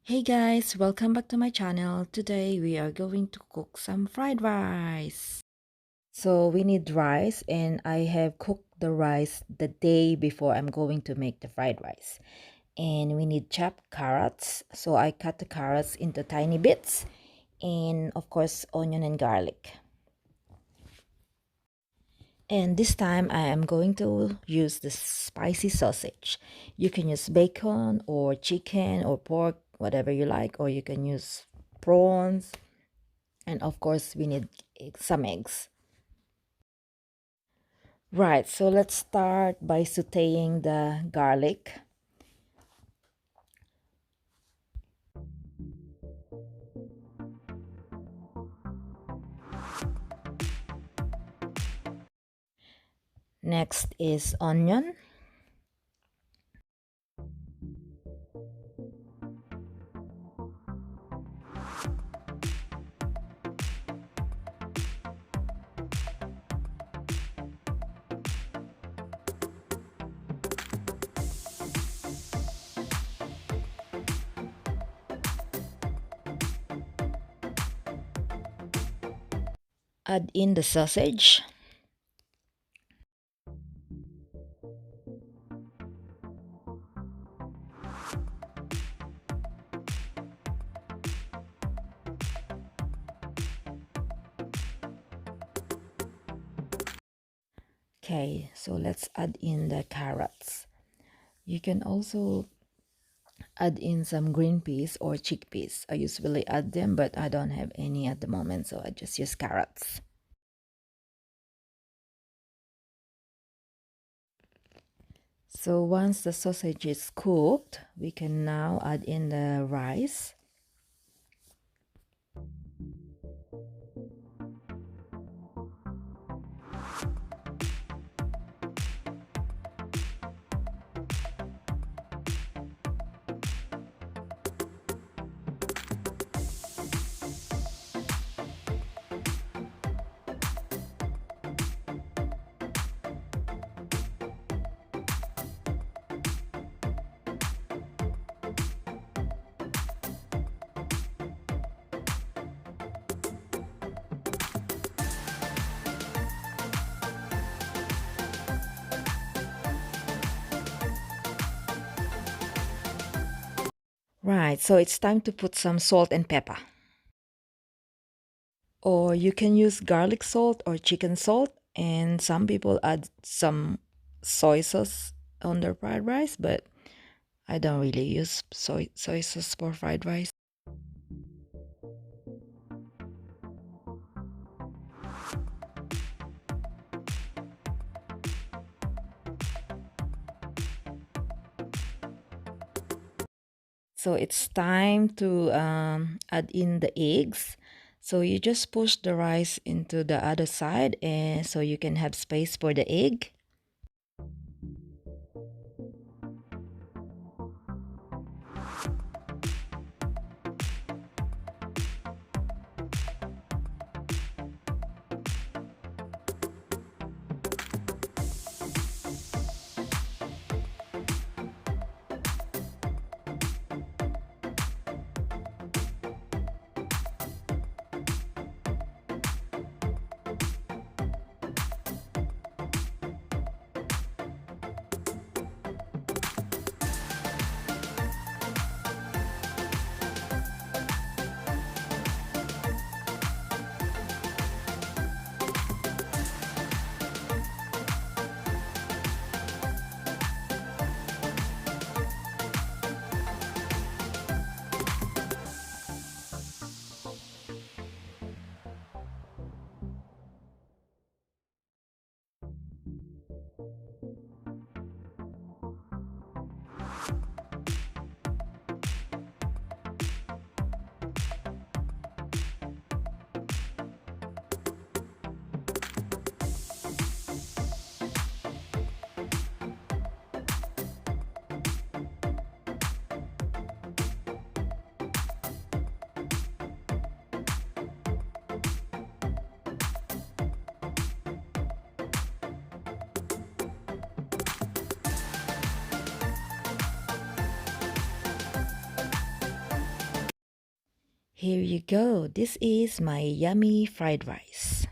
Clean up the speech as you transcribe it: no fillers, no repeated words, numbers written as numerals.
Hey guys, welcome back to my channel. Today we are going to cook some fried rice. So we need rice and I have cooked the rice the day before I'm going to make the fried rice. And we need chopped carrots. So I cut the carrots into tiny bits and of course onion and garlic. And this time I am going to use the spicy sausage. You can use bacon or chicken or pork, whatever you like, or you can use prawns. And of course, we need some eggs. Right, so let's start by sauteing the garlic. Next is onion. Add in the sausage. Okay, so let's add in the carrots. You can also add in some green peas or chickpeas. I usually add them, but I don't have any at the moment, so I just use carrots. So once the sausage is cooked, we can now add in the rice. Right, so it's time to put some salt and pepper. Or you can use garlic salt or chicken salt, and some people add some soy sauce on their fried rice, but I don't really use soy sauce for fried rice. So it's time to add in the eggs. So you just push the rice into the other side, and so you can have space for the egg. Here you go. This is my yummy fried rice.